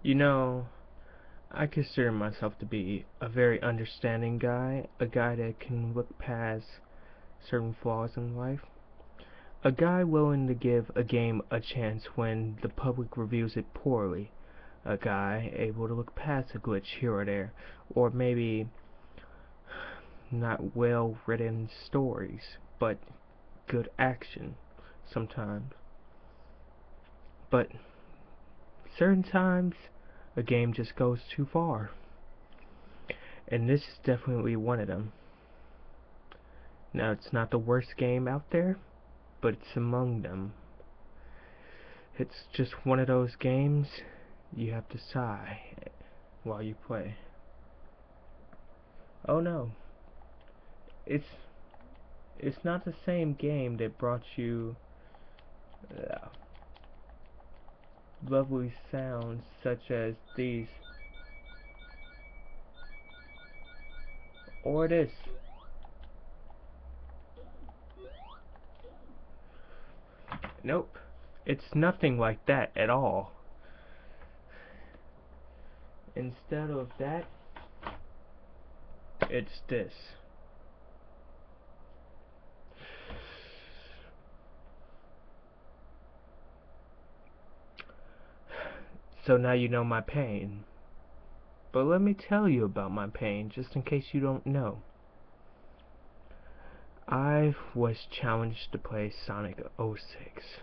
You know, I consider myself to be a very understanding guy, a guy that can look past certain flaws in life, a guy willing to give a game a chance when the public reviews it poorly, a guy able to look past a glitch here or there, or maybe not well written stories, but good action sometimes. But certain times, a game just goes too far. And this is definitely one of them. Now, it's not the worst game out there, but it's among them. It's just one of those games you have to sigh while you play. Oh no, it's it's not the same game that brought you uh, lovely sounds such as these or this. Nope, it's nothing like that at all. Instead of that, it's this. So now you know my pain. But let me tell you about my pain, just in case you don't know. I was challenged to play Sonic 06.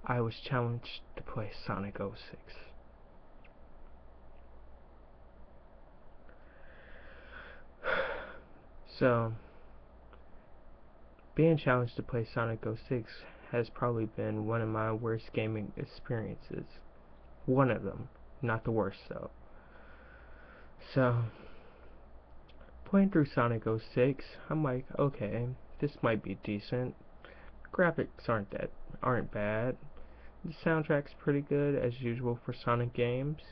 I was challenged to play Sonic 06. So, being challenged to play Sonic 06 has probably been one of my worst gaming experiences. One of them. Not the worst, though. So, playing through Sonic 06, I'm like, okay, this might be decent. Graphics aren't bad. The soundtrack's pretty good as usual for Sonic games.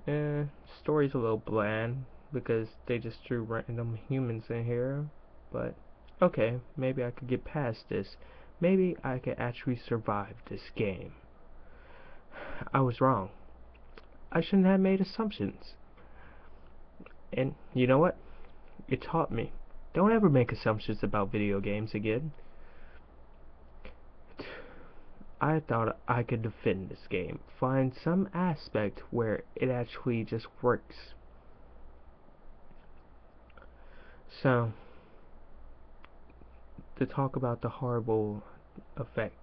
Story's a little bland because they just threw random humans in here, but okay, maybe I could get past this. Maybe I could actually survive this game. I was wrong. I shouldn't have made assumptions. And you know what? It taught me. Don't ever make assumptions about video games again. I thought I could defend this game, find some aspect where it actually just works. So, to talk about the horrible effects,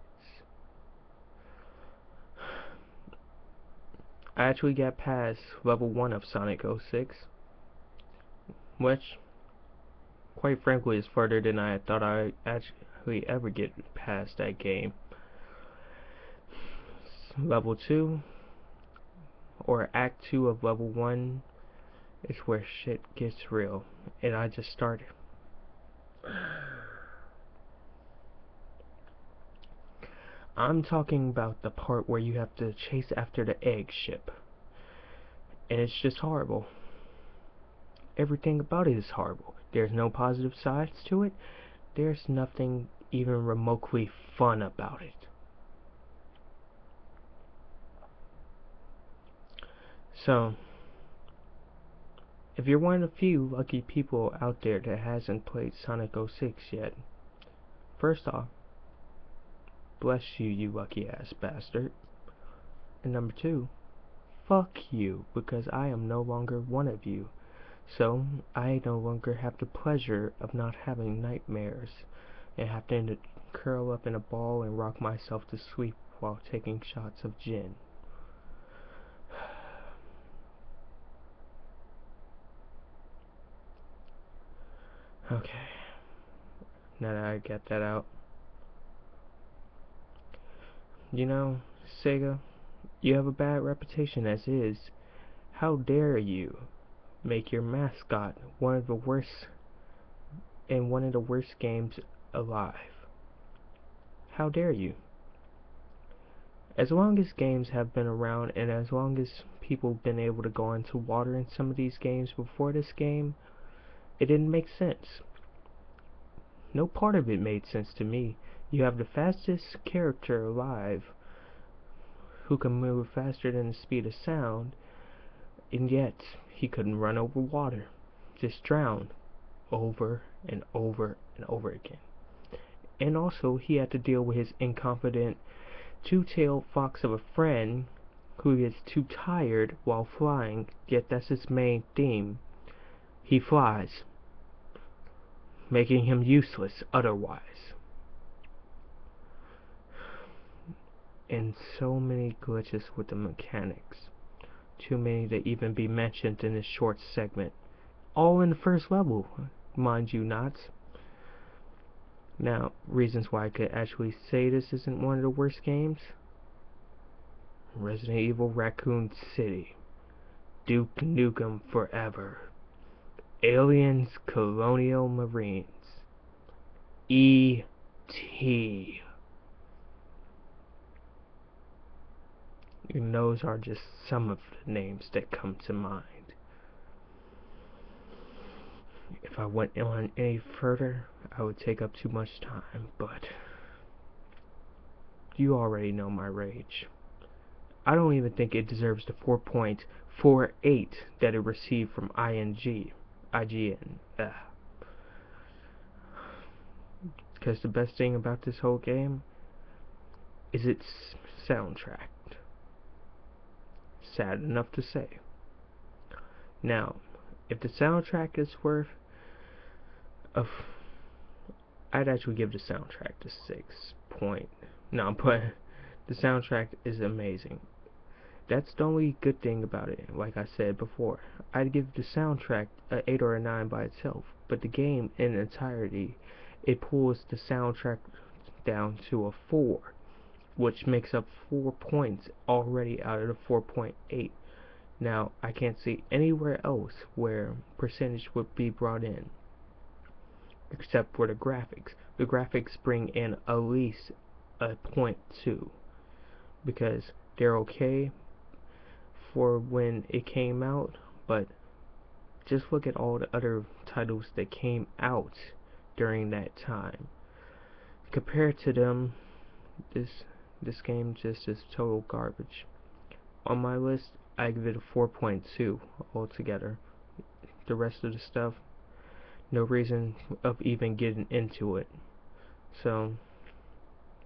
I actually got past level 1 of Sonic 06, which, quite frankly, is further than I thought I'd actually ever get past that game. Level 2, or Act 2 of level 1, is where shit gets real, and I just started. I'm talking about the part where you have to chase after the egg ship, and it's just horrible. Everything about it is horrible. There's no positive sides to it. There's nothing even remotely fun about it. So, if you're one of the few lucky people out there that hasn't played Sonic 06 yet, first off, bless you, you lucky ass bastard. And number two, fuck you, because I am no longer one of you. So, I no longer have the pleasure of not having nightmares and having to curl up in a ball and rock myself to sleep while taking shots of gin. Okay, now that I got that out, you know, Sega, you have a bad reputation as is. How dare you make your mascot one of the worst in one of the worst games alive? How dare you? As long as games have been around and as long as people have been able to go into water in some of these games before this game, it didn't make sense. No part of it made sense to me. You have the fastest character alive who can move faster than the speed of sound, and yet he couldn't run over water, just drown over and over and over again. And also, he had to deal with his incompetent two-tailed fox of a friend who gets too tired while flying, yet that's his main theme. He flies, making him useless otherwise. And so many glitches with the mechanics. Too many to even be mentioned in this short segment. All in the first level, mind you not. Now, reasons why I could actually say this isn't one of the worst games. Resident Evil Raccoon City, Duke Nukem Forever, Aliens Colonial Marines, E.T. And those are just some of the names that come to mind. If I went on any further, I would take up too much time, but you already know my rage. I don't even think it deserves the 4.48 that it received from IGN. Because the best thing about this whole game is its soundtrack. Sad enough to say. Now, if the soundtrack is worth I'd actually give the soundtrack the 6 point. No, but the soundtrack is amazing. That's the only good thing about it. Like I said before, I'd give the soundtrack an 8 or a 9 by itself, but the game in entirety, it pulls the soundtrack down to a 4, which makes up 4 points already out of the 4.8. Now, I can't see anywhere else where percentage would be brought in, except for the graphics. The graphics bring in at least a 0.2, because they're okay for when it came out, but just look at all the other titles that came out during that time. Compared to them, this game just is total garbage. On my list, I give it a 4.2 altogether. The rest of the stuff, no reason of even getting into it. So,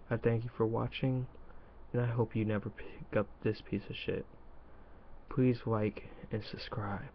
I thank you for watching, and I hope you never pick up this piece of shit. Please like and subscribe.